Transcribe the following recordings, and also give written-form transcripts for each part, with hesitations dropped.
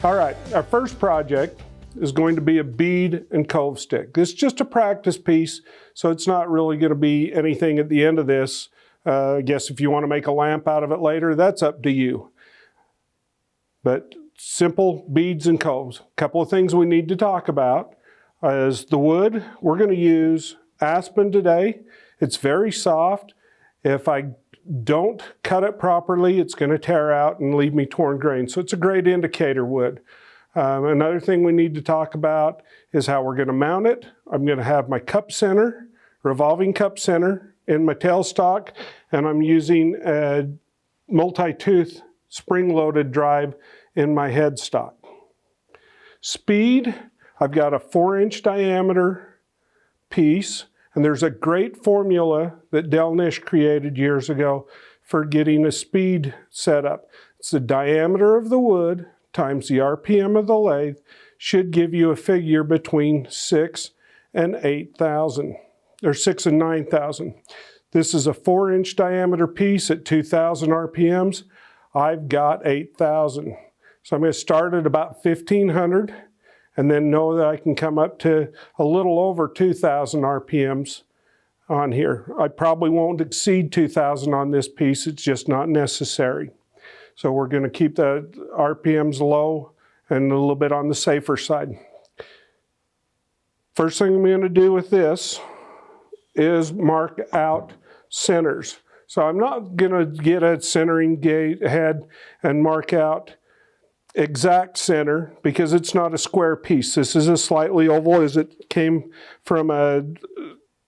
All right, our first project is going to be a bead and cove stick. This is just a practice piece, so it's not really going to be anything at the end of this. I guess if you want to make a lamp out of it later, that's up to you. But simple beads and coves. A couple of things we need to talk about is the wood. We're going to use aspen today. It's very soft. If I don't cut it properly, it's going to tear out and leave me torn grain. So it's a great indicator wood. Another thing we need to talk about is how we're going to mount it. I'm going to have my cup center, revolving cup center in my tailstock, and I'm using a multi-tooth spring-loaded drive in my headstock. Speed, I've got a 4-inch diameter piece, and there's a great formula that Del Nish created years ago for getting a speed set up. It's the diameter of the wood times the RPM of the lathe should give you a figure between 6 and 8,000, or 6 and 9,000. This is a 4-inch diameter piece at 2,000 RPMs. I've got 8,000. So I'm going to start at about 1,500 and then know that I can come up to a little over 2,000 RPMs on here. I probably won't exceed 2,000 on this piece. It's just not necessary. So we're going to keep the RPMs low and a little bit on the safer side. First thing I'm going to do with this is mark out centers. So I'm not going to get a centering head and mark out exact center because it's not a square piece. This is a slightly oval as it came from a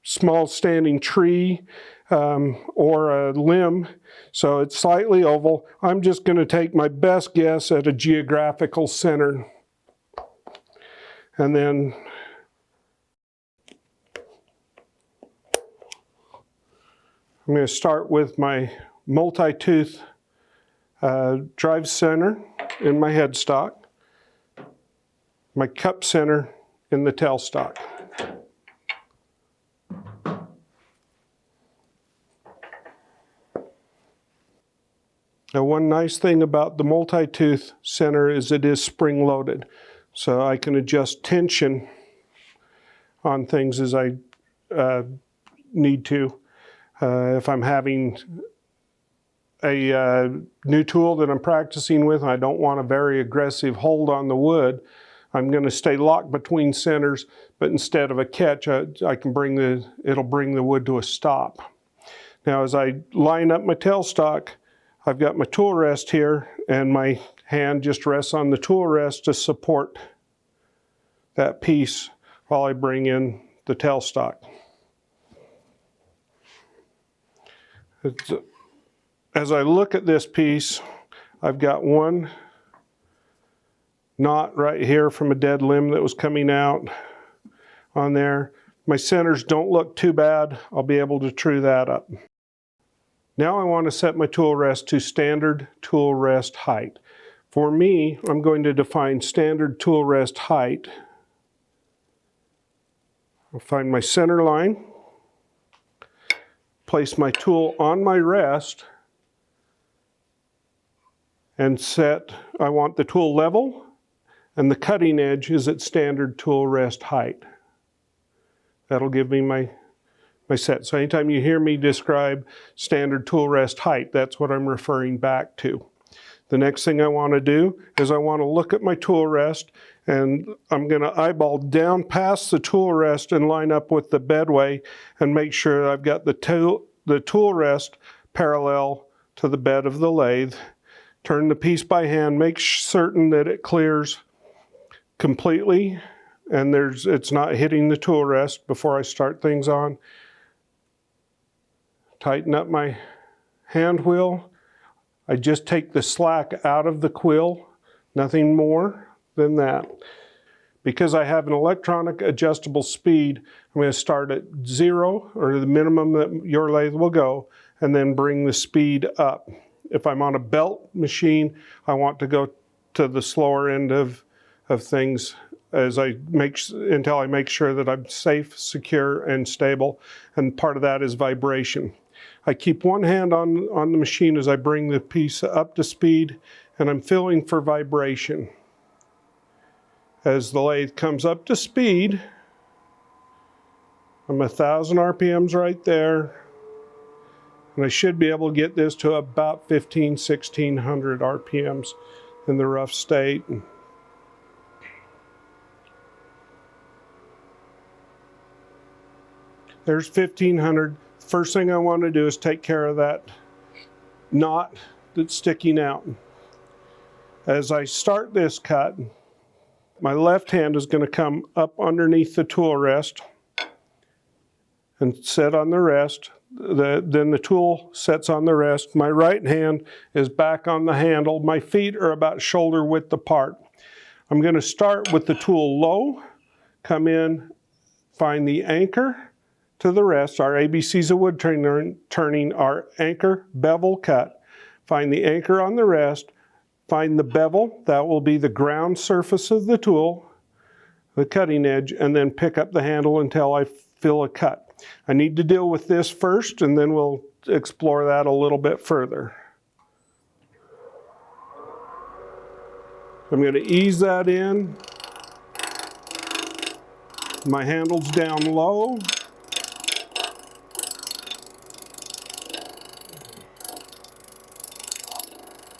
small standing tree or a limb. So it's slightly oval. I'm just going to take my best guess at a geographical center. And then I'm going to start with my multi-tooth drive center in my headstock, my cup center in the tailstock. Now, one nice thing about the multi-tooth center is it is spring-loaded, so I can adjust tension on things as I need to. If I'm having a new tool that I'm practicing with and I don't want a very aggressive hold on the wood, I'm going to stay locked between centers, but instead of a catch, I can it'll bring the wood to a stop. Now, as I line up my tailstock, I've got my tool rest here, and my hand just rests on the tool rest to support that piece while I bring in the tailstock. As I look at this piece, I've got one knot right here from a dead limb that was coming out on there. My centers don't look too bad. I'll be able to true that up. Now I want to set my tool rest to standard tool rest height. For me, I'm going to define standard tool rest height. I'll find my center line, place my tool on my rest, and set, I want the tool level, and the cutting edge is at standard tool rest height. That'll give me my set. So anytime you hear me describe standard tool rest height, that's what I'm referring back to. The next thing I want to do is I want to look at my tool rest, and I'm going to eyeball down past the tool rest and line up with the bedway and make sure I've got the tool rest parallel to the bed of the lathe. Turn the piece by hand, make certain that it clears completely and it's not hitting the tool rest before I start things on. Tighten up my hand wheel. I just take the slack out of the quill, nothing more than that. Because I have an electronic adjustable speed, I'm going to start at 0, or the minimum that your lathe will go, and then bring the speed up. If I'm on a belt machine, I want to go to the slower end of things until I make sure that I'm safe, secure, and stable. And part of that is vibration. I keep one hand on the machine as I bring the piece up to speed, and I'm feeling for vibration. As the lathe comes up to speed, I'm 1,000 RPMs right there. And I should be able to get this to about 1,1600 RPMs in the rough state. There's 1,500. First thing I want to do is take care of that knot that's sticking out. As I start this cut, my left hand is going to come up underneath the tool rest and set on the rest. Then the tool sets on the rest. My right hand is back on the handle. My feet are about shoulder width apart. I'm going to start with the tool low, come in, find the anchor to the rest. Our ABCs of wood turning are anchor, bevel, cut. Find the anchor on the rest, find the bevel, that will be the ground surface of the tool, the cutting edge, and then pick up the handle until I feel a cut. I need to deal with this first, and then we'll explore that a little bit further. I'm going to ease that in. My handle's down low.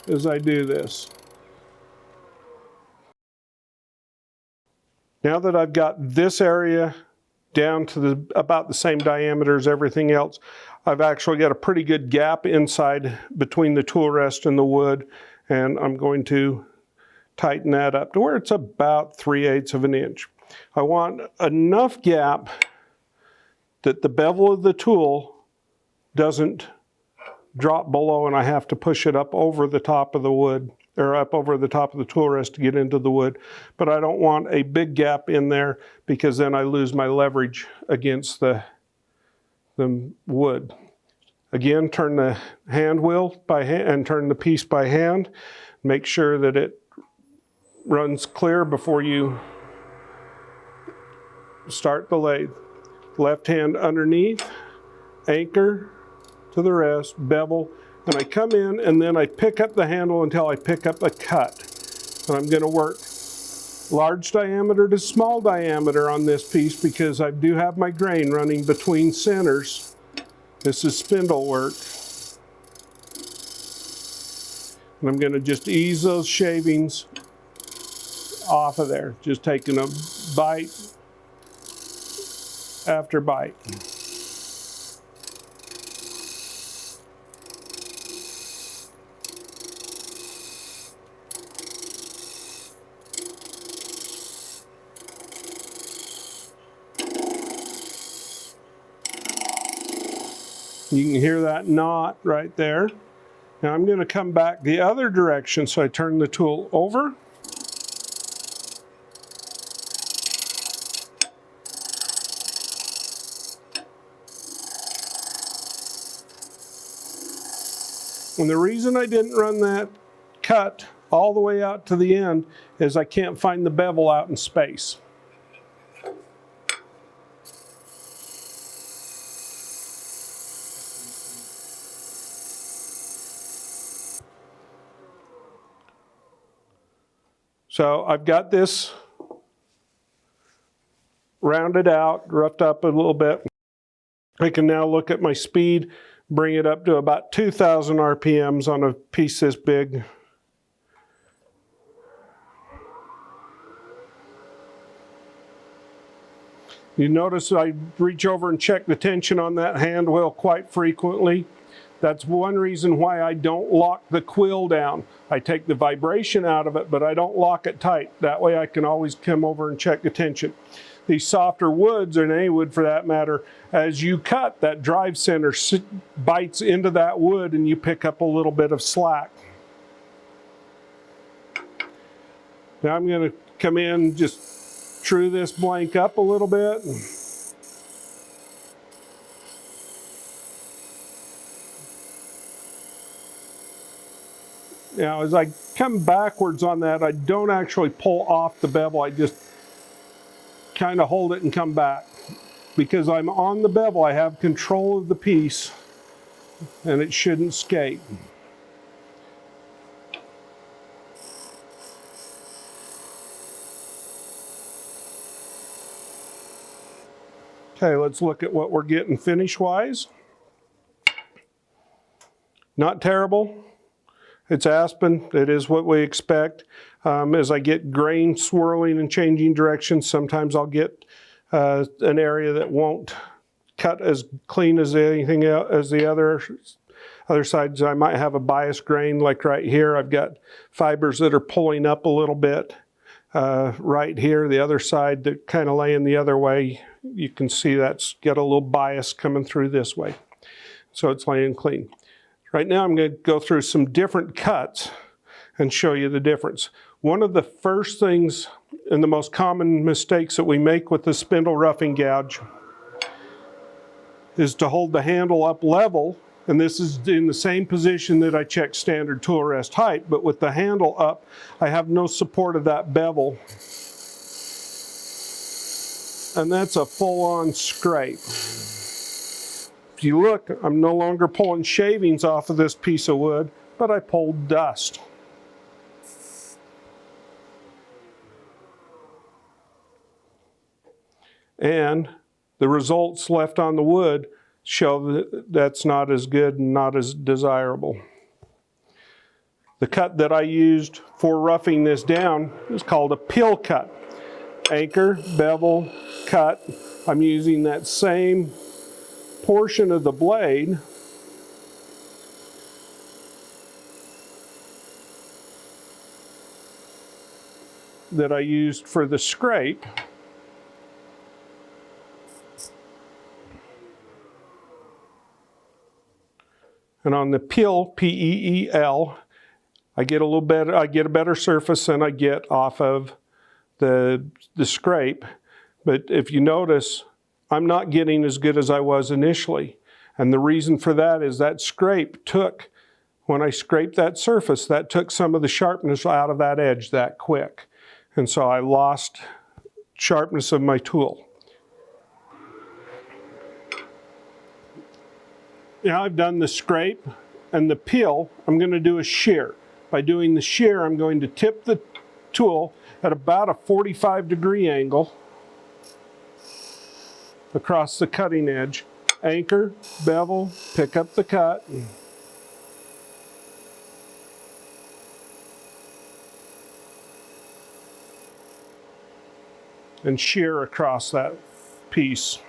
As I do this. Now that I've got this area down to about the same diameter as everything else, I've actually got a pretty good gap inside between the tool rest and the wood, and I'm going to tighten that up to where it's about 3/8 of an inch. I want enough gap that the bevel of the tool doesn't drop below and I have to push it up over the top of the wood, or up over the top of the tool rest to get into the wood. But I don't want a big gap in there because then I lose my leverage against the wood. Again, turn the hand wheel by hand and turn the piece by hand. Make sure that it runs clear before you start the lathe. Left hand underneath, anchor to the rest, bevel, and I come in and then I pick up the handle until I pick up a cut. And I'm going to work large diameter to small diameter on this piece because I do have my grain running between centers. This is spindle work. And I'm going to just ease those shavings off of there, just taking a bite after bite. You can hear that knot right there. Now I'm going to come back the other direction, so I turn the tool over. And the reason I didn't run that cut all the way out to the end is I can't find the bevel out in space. So I've got this rounded out, roughed up a little bit. I can now look at my speed, bring it up to about 2,000 RPMs on a piece this big. You notice I reach over and check the tension on that hand wheel quite frequently. That's one reason why I don't lock the quill down. I take the vibration out of it, but I don't lock it tight. That way I can always come over and check the tension. These softer woods, or any wood for that matter, as you cut, that drive center bites into that wood and you pick up a little bit of slack. Now I'm going to come in, just true this blank up a little bit. Now as I come backwards on that, I don't actually pull off the bevel, I just kind of hold it and come back. Because I'm on the bevel, I have control of the piece and it shouldn't skate. Okay, let's look at what we're getting finish-wise. Not terrible. It's aspen. It is what we expect. As I get grain swirling and changing directions, sometimes I'll get an area that won't cut as clean as anything else, as the other sides. I might have a bias grain, like right here. I've got fibers that are pulling up a little bit. Right here, the other side that kind of laying the other way, you can see that's got a little bias coming through this way. So it's laying clean. Right now I'm going to go through some different cuts and show you the difference. One of the first things and the most common mistakes that we make with the spindle roughing gouge is to hold the handle up level, and this is in the same position that I check standard tool rest height, but with the handle up, I have no support of that bevel. And that's a full-on scrape. If you look, I'm no longer pulling shavings off of this piece of wood, but I pulled dust. And the results left on the wood show that that's not as good and not as desirable. The cut that I used for roughing this down is called a pill cut. Anchor, bevel, cut. I'm using that same portion of the blade that I used for the scrape. And on the peel, P-E-E-L, I get a better surface than I get off of the scrape. But if you notice, I'm not getting as good as I was initially. And the reason for that is that scrape took, when I scraped that surface, that took some of the sharpness out of that edge that quick. And so I lost sharpness of my tool. Now I've done the scrape and the peel, I'm going to do a shear. By doing the shear, I'm going to tip the tool at about a 45-degree angle across the cutting edge. Anchor, bevel, pick up the cut. And shear across that piece.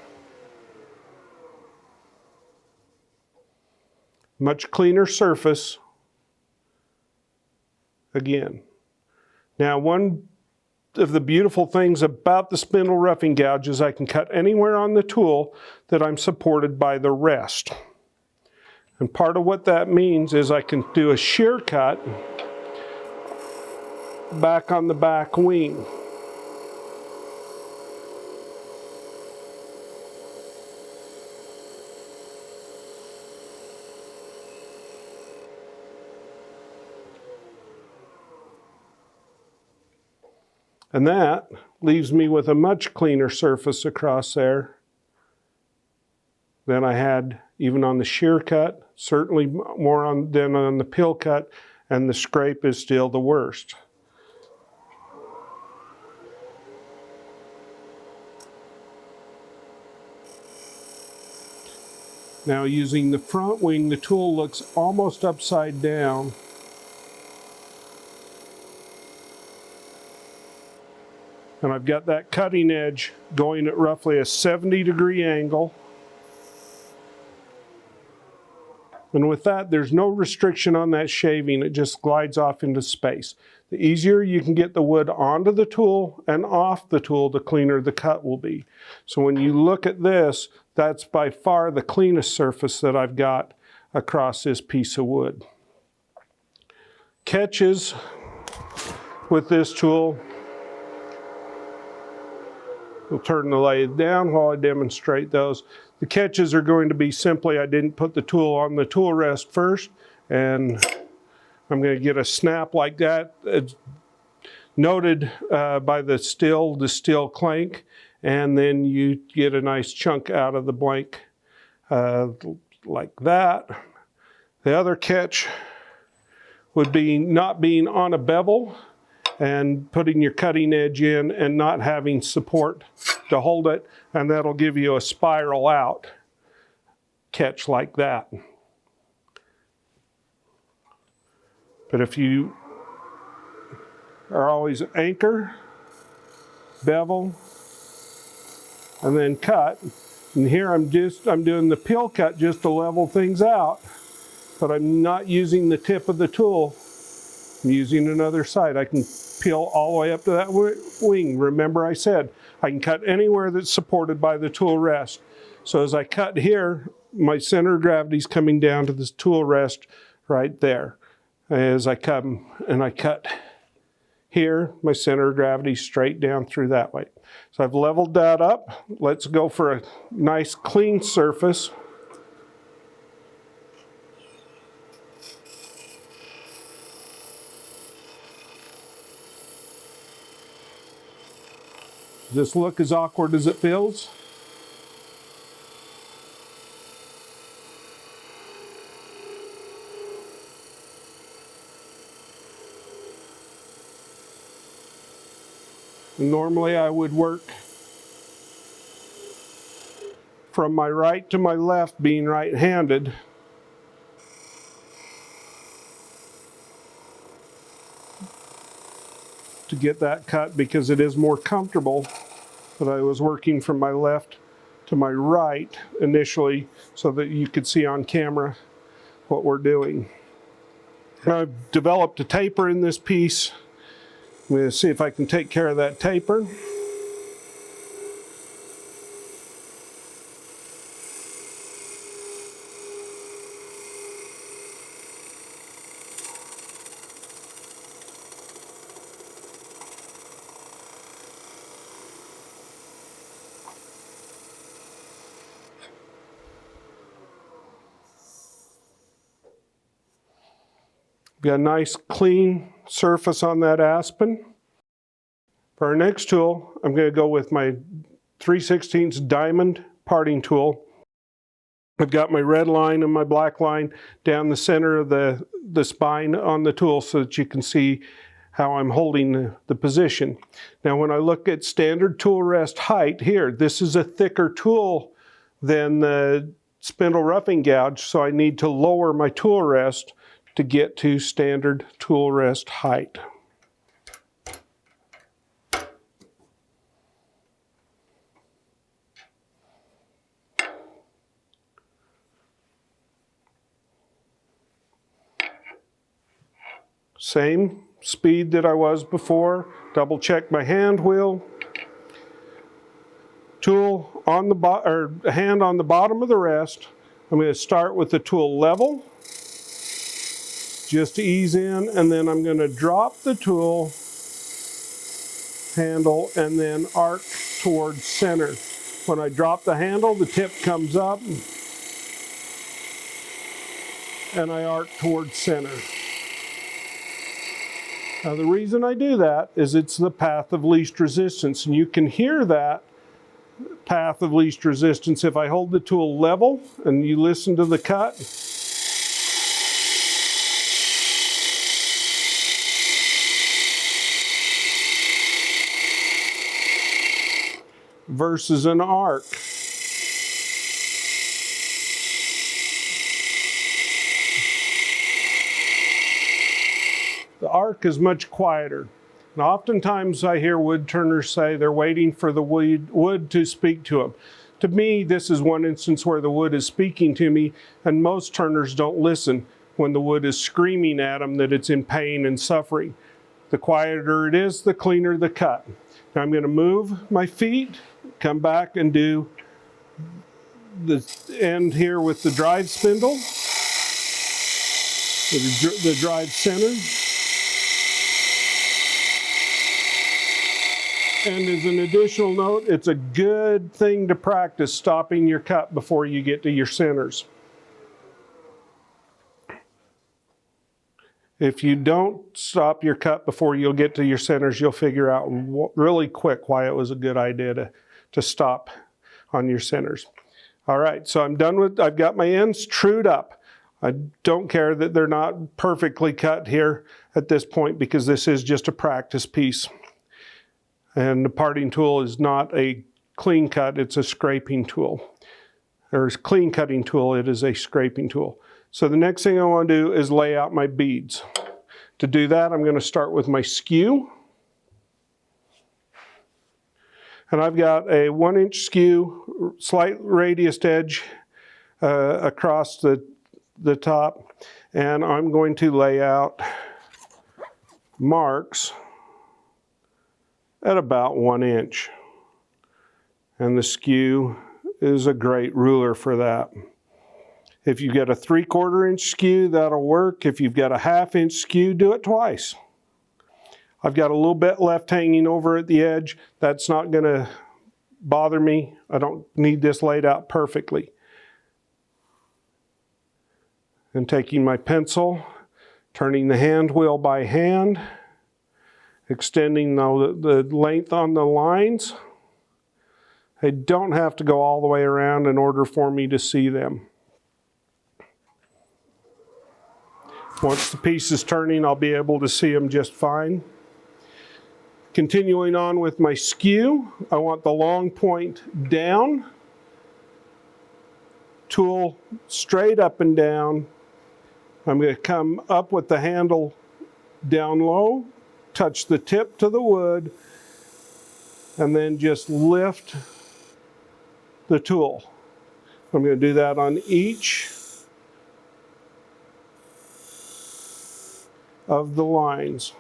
Much cleaner surface again. Now, one of the beautiful things about the spindle roughing gouge is I can cut anywhere on the tool that I'm supported by the rest. And part of what that means is I can do a shear cut back on the back wing. And that leaves me with a much cleaner surface across there than I had even on the shear cut, certainly more than on the peel cut, and the scrape is still the worst. Now using the front wing, the tool looks almost upside down. And I've got that cutting edge going at roughly a 70-degree angle. And with that, there's no restriction on that shaving. It just glides off into space. The easier you can get the wood onto the tool and off the tool, the cleaner the cut will be. So when you look at this, that's by far the cleanest surface that I've got across this piece of wood. Catches with this tool. We'll turn the lathe down while I demonstrate those. The catches are going to be simply, I didn't put the tool on the tool rest first, and I'm going to get a snap like that. It's noted by the steel clank, and then you get a nice chunk out of the blank like that. The other catch would be not being on a bevel and putting your cutting edge in and not having support to hold it, and that'll give you a spiral out catch like that. But if you are always anchor, bevel, and then cut, and here I'm doing the peel cut just to level things out, but I'm not using the tip of the tool. I'm using another side. I can peel all the way up to that wing. Remember I said I can cut anywhere that's supported by the tool rest. So as I cut here, my center of gravity is coming down to this tool rest right there. As I come and I cut here, my center of gravity straight down through that way. So I've leveled that up. Let's go for a nice clean surface. Does this look as awkward as it feels? Normally I would work from my right to my left, being right-handed. To get that cut because it is more comfortable, but I was working from my left to my right initially so that you could see on camera what we're doing. Now I've developed a taper in this piece. I'm going to see if I can take care of that taper. Got a nice clean surface on that aspen. For our next tool, I'm going to go with my 3/16 diamond parting tool. I've got my red line and my black line down the center of the spine on the tool so that you can see how I'm holding the position. Now when I look at standard tool rest height here, this is a thicker tool than the spindle roughing gouge, so I need to lower my tool rest to get to standard tool rest height. Same speed that I was before. Double check my hand wheel. Tool on the hand on the bottom of the rest. I'm going to start with the tool level. Just to ease in, and then I'm going to drop the tool handle and then arc towards center. When I drop the handle, the tip comes up and I arc towards center. Now the reason I do that is it's the path of least resistance, and you can hear that path of least resistance if I hold the tool level and you listen to the cut. Versus an arc. The arc is much quieter. Now, oftentimes I hear wood turners say they're waiting for the wood to speak to them. To me, this is one instance where the wood is speaking to me, and most turners don't listen when the wood is screaming at them that it's in pain and suffering. The quieter it is, the cleaner the cut. Now I'm going to move my feet, come back and do the end here with the drive spindle, the drive center. And as an additional note, it's a good thing to practice stopping your cut before you get to your centers. If you don't stop your cut before you'll get to your centers, you'll figure out really quick why it was a good idea to stop on your centers. All right, so I'm done with, I've got my ends trued up. I don't care that they're not perfectly cut here at this point because this is just a practice piece. And the parting tool is not a clean cut, it's a scraping tool. Or clean cutting tool, it is a scraping tool. So the next thing I want to do is lay out my beads. To do that, I'm going to start with my skew. And I've got a 1-inch skew, slight radiused edge across the top. And I'm going to lay out marks at about 1 inch. And the skew is a great ruler for that. If you get a 3/4 inch skew, that'll work. If you've got a 1/2 inch skew, do it twice. I've got a little bit left hanging over at the edge. That's not going to bother me. I don't need this laid out perfectly. And taking my pencil, turning the hand wheel by hand, extending the length on the lines. I don't have to go all the way around in order for me to see them. Once the piece is turning, I'll be able to see them just fine. Continuing on with my skew, I want the long point down, tool straight up and down. I'm going to come up with the handle down low, touch the tip to the wood, and then just lift the tool. I'm going to do that on each of the lines.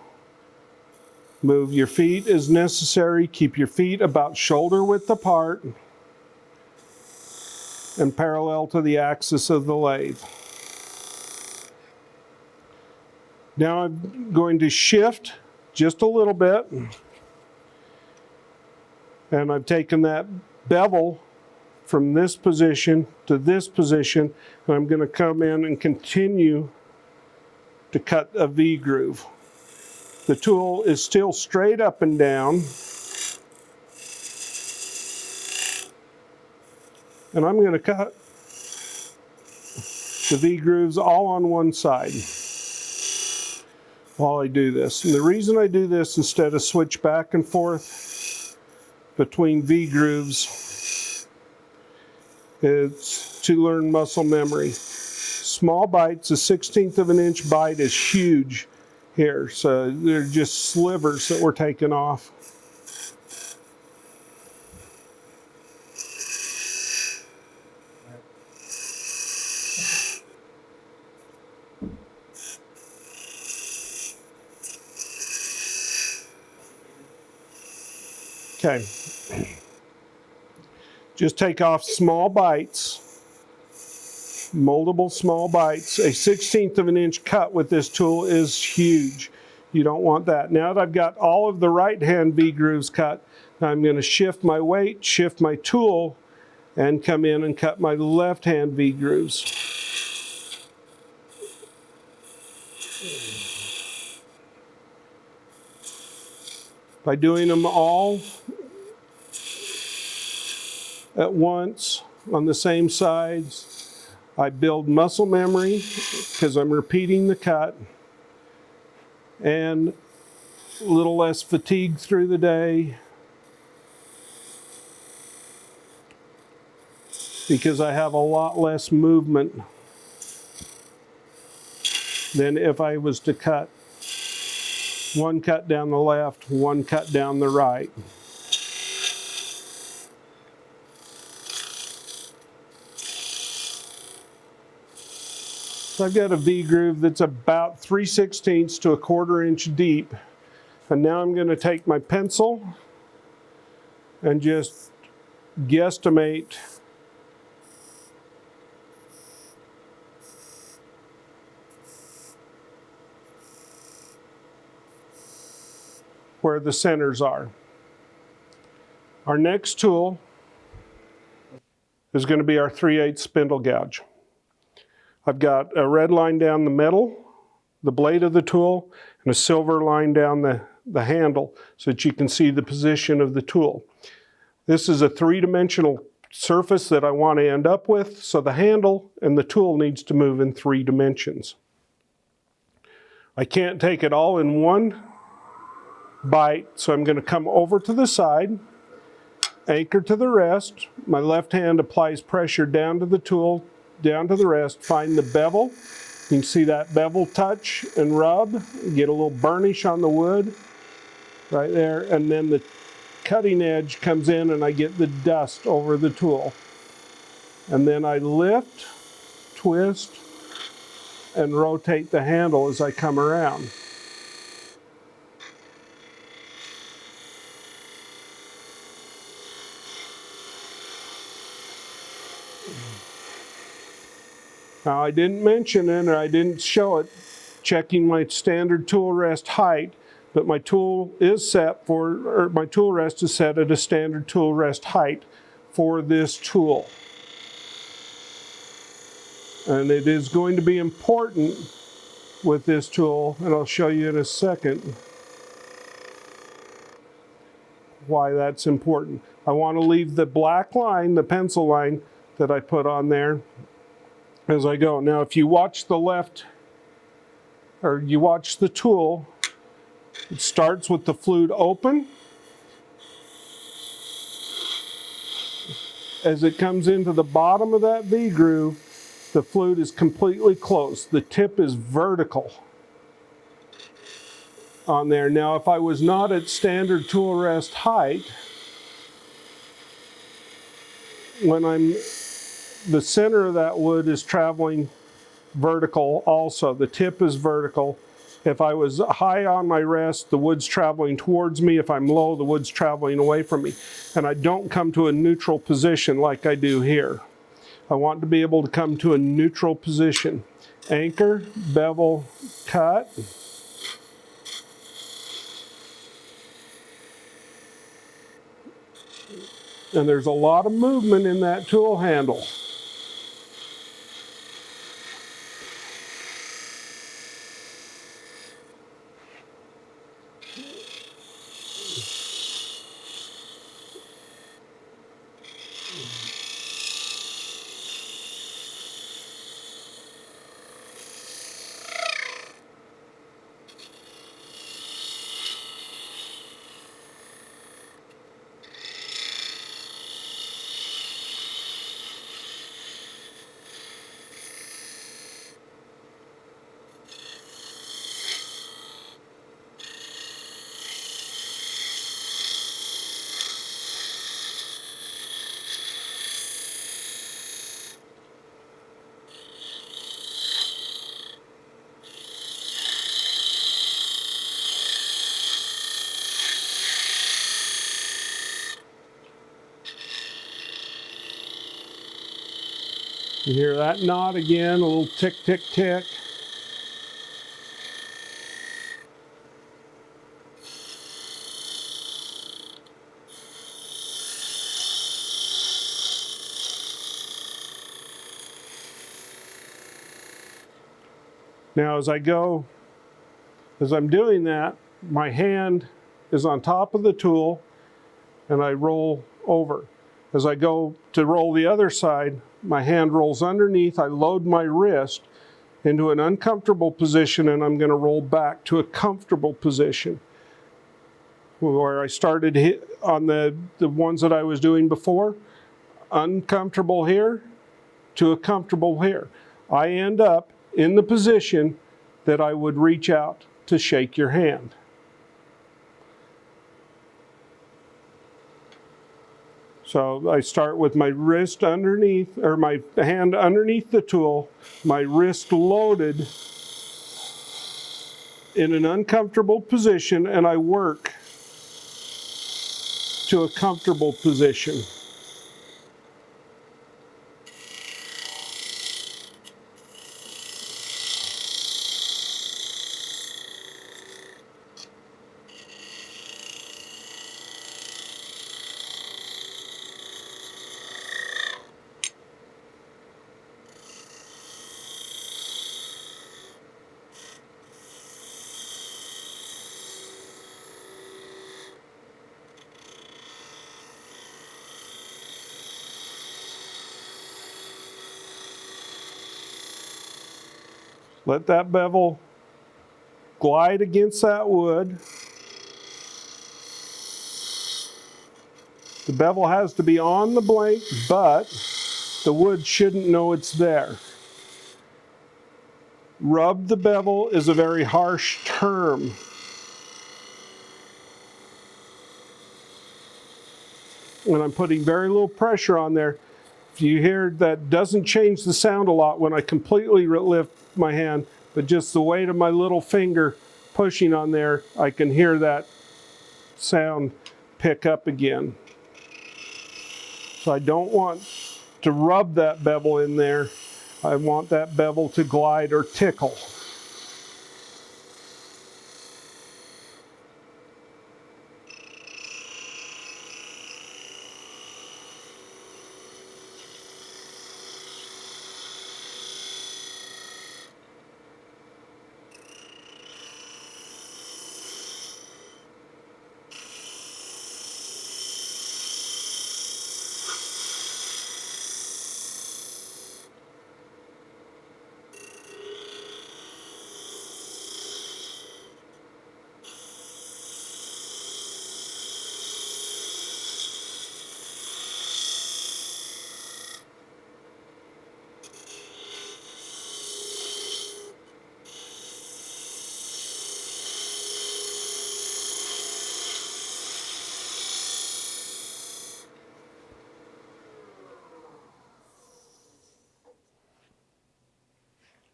Move your feet as necessary. Keep your feet about shoulder width apart and parallel to the axis of the lathe. Now I'm going to shift just a little bit, and I've taken that bevel from this position to this position, and I'm going to come in and continue to cut a V groove. The tool is still straight up and down, and I'm going to cut the V grooves all on one side while I do this. And the reason I do this instead of switch back and forth between V grooves is to learn muscle memory. Small bites, a 1/16 of an inch bite is huge here, so they're just slivers that we're taking off. Okay, just take off small bites. Moldable small bites. A 1/16 of an inch cut with this tool is huge. You don't want that. Now that I've got all of the right hand V grooves cut, I'm going to shift my weight, shift my tool, and come in and cut my left hand V grooves. By doing them all at once on the same sides, I build muscle memory because I'm repeating the cut, and a little less fatigue through the day because I have a lot less movement than if I was to cut one cut down the left, one cut down the right. So I've got a V groove that's about 3/16 to a 1/4 inch deep. And now I'm going to take my pencil and just guesstimate where the centers are. Our next tool is going to be our 3/8 spindle gouge. I've got a red line down the middle, the blade of the tool, and a silver line down the handle so that you can see the position of the tool. This is a 3-dimensional surface that I want to end up with, so the handle and the tool needs to move in 3 dimensions. I can't take it all in one bite, so I'm going to come over to the side, anchor to the rest. My left hand applies pressure down to the tool, down to the rest. Find the bevel. You can see that bevel touch and rub. Get a little burnish on the wood right there. And then the cutting edge comes in and I get the dust over the tool. And then I lift, twist, and rotate the handle as I come around. Now I didn't mention it, or I didn't show it, checking my standard tool rest height, but my tool is set for, or my tool rest is set at a standard tool rest height for this tool. And it is going to be important with this tool, and I'll show you in a second why that's important. I want to leave the black line, the pencil line that I put on there as I go. Now if you watch the left, or you watch the tool, it starts with the flute open. As it comes into the bottom of that V groove, the flute is completely closed. The tip is vertical on there. Now if I was not at standard tool rest height, when the center of that wood is traveling vertical also. The tip is vertical. If I was high on my rest, the wood's traveling towards me. If I'm low, the wood's traveling away from me. And I don't come to a neutral position like I do here. I want to be able to come to a neutral position. Anchor, bevel, cut. And there's a lot of movement in that tool handle. You hear that knot again, a little tick, tick, tick. Now as I'm doing that, my hand is on top of the tool and I roll over. As I go to roll the other side, my hand rolls underneath, I load my wrist into an uncomfortable position and I'm going to roll back to a comfortable position. Where I started on the ones that I was doing before, uncomfortable here to a comfortable here. I end up in the position that I would reach out to shake your hand. So I start with my wrist underneath, or my hand underneath the tool, my wrist loaded in an uncomfortable position, and I work to a comfortable position. Let that bevel glide against that wood. The bevel has to be on the blank, but the wood shouldn't know it's there. Rub the bevel is a very harsh term. And I'm putting very little pressure on there. If you hear, that doesn't change the sound a lot when I completely lift my hand, but just the weight of my little finger pushing on there, I can hear that sound pick up again. So I don't want to rub that bevel in there. I want that bevel to glide or tickle.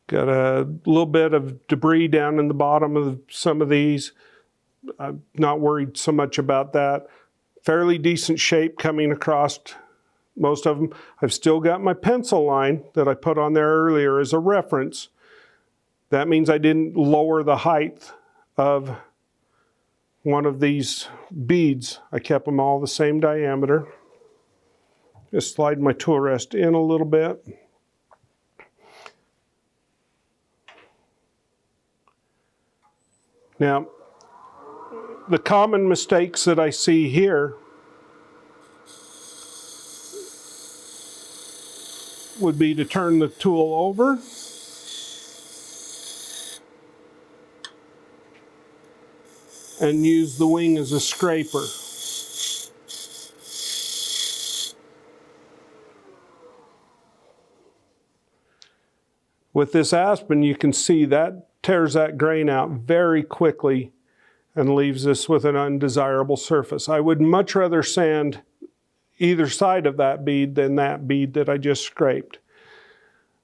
Got a little bit of debris down in the bottom of some of these. I'm not worried so much about that. Fairly decent shape coming across most of them. I've still got my pencil line that I put on there earlier as a reference. That means I didn't lower the height of one of these beads. I kept them all the same diameter. Just slide my tool rest in a little bit. Now, the common mistakes that I see here would be to turn the tool over and use the wing as a scraper. With this aspen, you can see that tears that grain out very quickly and leaves us with an undesirable surface. I would much rather sand either side of that bead than that bead that I just scraped.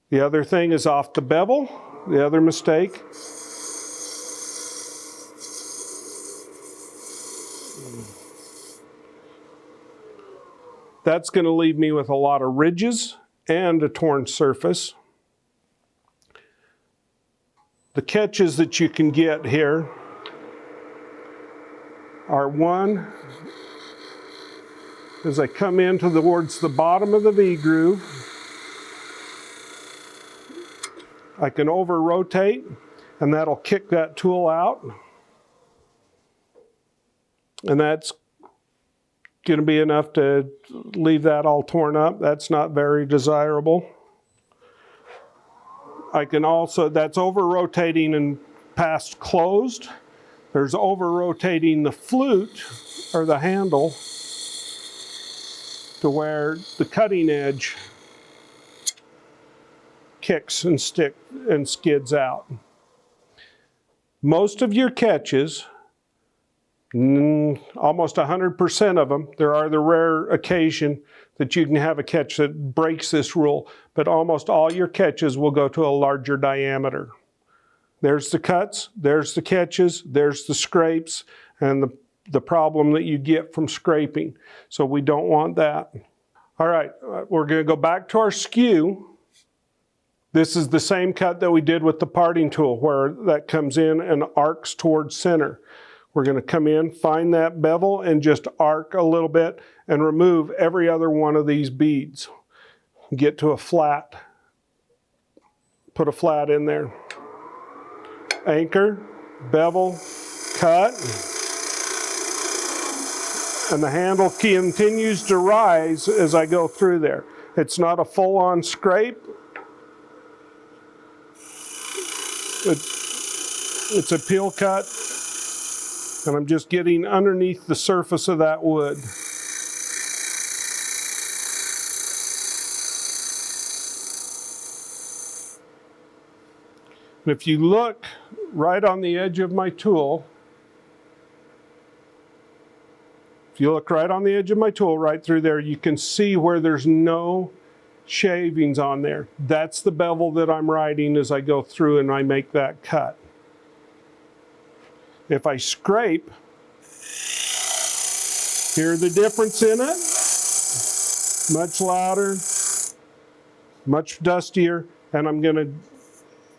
The other thing is off the bevel, the other mistake. That's going to leave me with a lot of ridges and a torn surface. The catches that you can get here are, one, as I come in towards the bottom of the V groove, I can over rotate and that'll kick that tool out. And that's going to be enough to leave that all torn up. That's not very desirable. I can also, that's over rotating and past closed. There's over rotating the flute or the handle to where the cutting edge kicks and skids out. Most of your catches, almost 100% of them, there are the rare occasion that you can have a catch that breaks this rule, but almost all your catches will go to a larger diameter. There's the cuts, there's the catches, there's the scrapes, and the problem that you get from scraping. So we don't want that. All right, we're going to go back to our skew. This is the same cut that we did with the parting tool, where that comes in and arcs towards center. We're going to come in, find that bevel, and just arc a little bit and remove every other one of these beads. Get to a flat. Put a flat in there. Anchor, bevel, cut. And the handle continues to rise as I go through there. It's not a full-on scrape. It's a peel cut. And I'm just getting underneath the surface of that wood. And if you look right on the edge of my tool, right through there, you can see where there's no shavings on there. That's the bevel that I'm writing as I go through and I make that cut. If I scrape, hear the difference in it? Much louder, much dustier, and I'm going to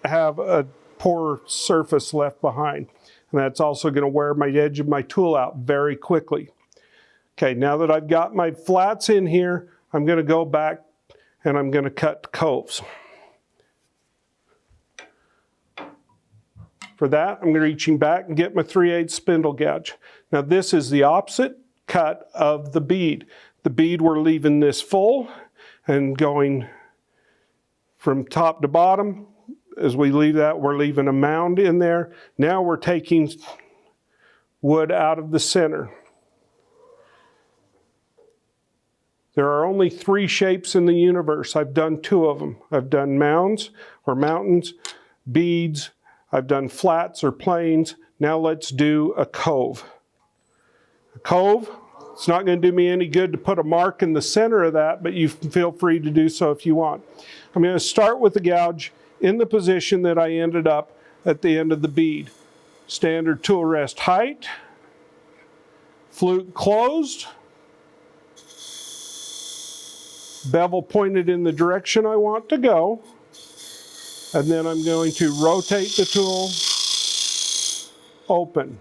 have a poor surface left behind. And that's also going to wear my edge of my tool out very quickly. Okay, now that I've got my flats in here, I'm going to go back and I'm going to cut coves. For that, I'm reaching back and get my 3/8 spindle gouge. Now this is the opposite cut of the bead. The bead, we're leaving this full and going from top to bottom. As we leave that, we're leaving a mound in there. Now we're taking wood out of the center. There are only 3 shapes in the universe. I've done 2 of them. I've done mounds or mountains, beads. I've done flats or planes. Now let's do a cove. A cove, it's not going to do me any good to put a mark in the center of that, but you can feel free to do so if you want. I'm going to start with the gouge in the position that I ended up at the end of the bead. Standard tool rest height, flute closed, bevel pointed in the direction I want to go, and then I'm going to rotate the tool, open.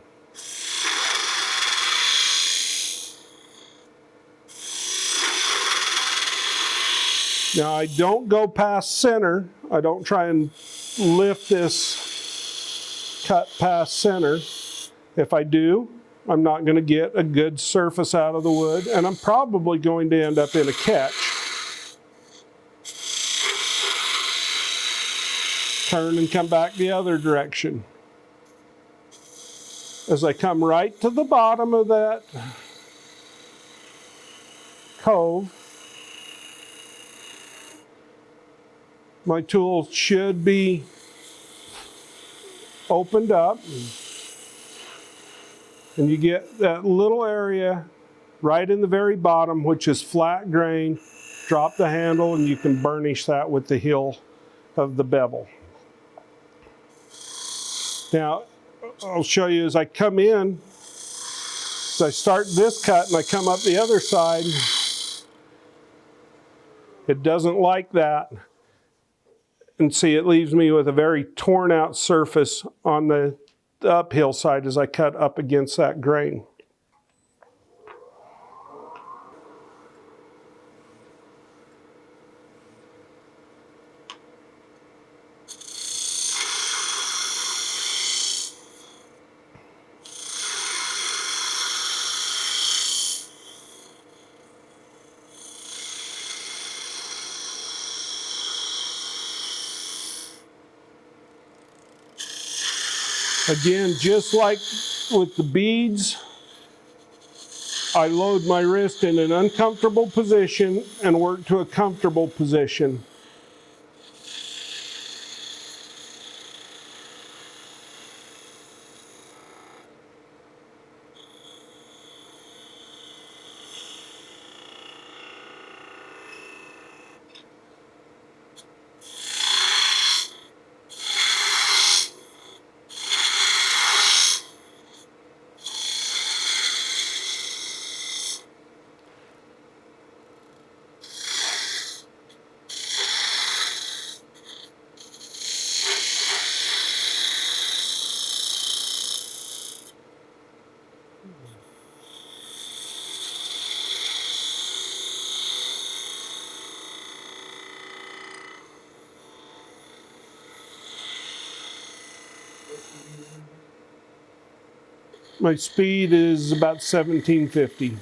Now I don't go past center. I don't try and lift this cut past center. If I do, I'm not going to get a good surface out of the wood, and I'm probably going to end up in a catch. Turn and come back the other direction. As I come right to the bottom of that cove, my tool should be opened up, and you get that little area right in the very bottom, which is flat grain. Drop the handle and you can burnish that with the heel of the bevel. Now, I'll show you as I come in, as I start this cut and I come up the other side, it doesn't like that. And see, it leaves me with a very torn out surface on the uphill side as I cut up against that grain. Again, just like with the beads, I load my wrist in an uncomfortable position and work to a comfortable position. My speed is about 1750.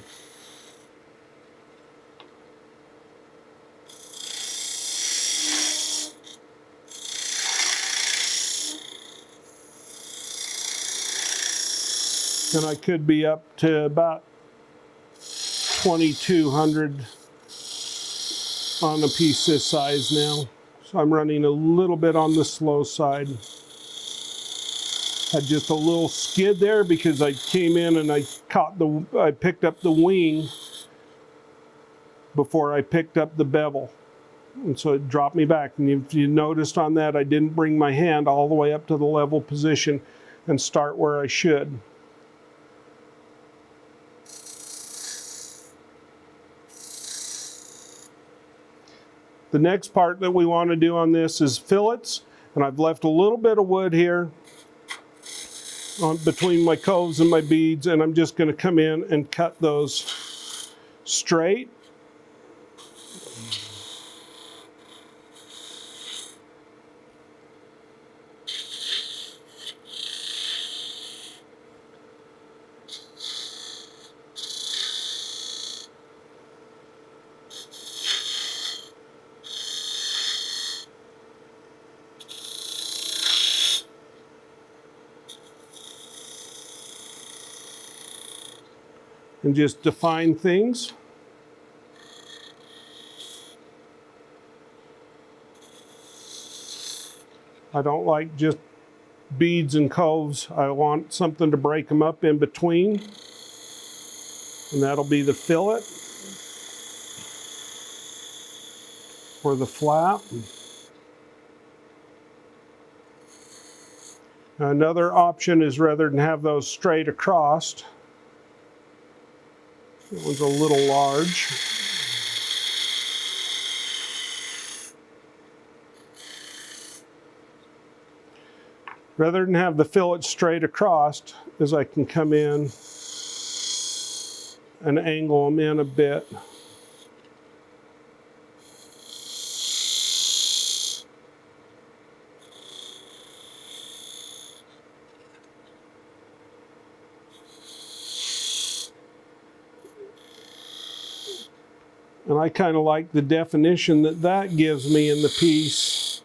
And I could be up to about 2200 on a piece this size now. So I'm running a little bit on the slow side. Had just a little skid there because I came in and I picked up the wing before I picked up the bevel. And so it dropped me back. And if you noticed on that, I didn't bring my hand all the way up to the level position and start where I should. The next part that we want to do on this is fillets. And I've left a little bit of wood here between my coves and my beads, and I'm just going to come in and cut those straight. And just define things. I don't like just beads and coves. I want something to break them up in between. And that'll be the fillet or the flap. Another option is rather than have those straight across, it was a little large. Rather than have the fillet straight across, is I can come in and angle them in a bit. And I kind of like the definition that that gives me in the piece.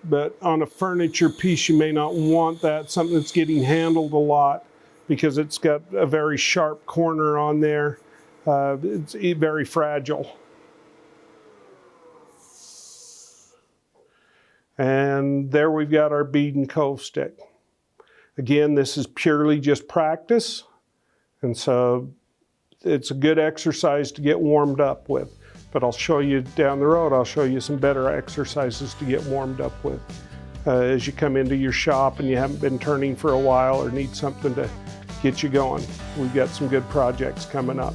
But on a furniture piece, you may not want that, something that's getting handled a lot, because it's got a very sharp corner on there. It's very fragile. And there we've got our bead and cove stick. Again, this is purely just practice. And so it's a good exercise to get warmed up with. But I'll show you down the road, I'll show you some better exercises to get warmed up with as you come into your shop and you haven't been turning for a while or need something to get you going. We've got some good projects coming up.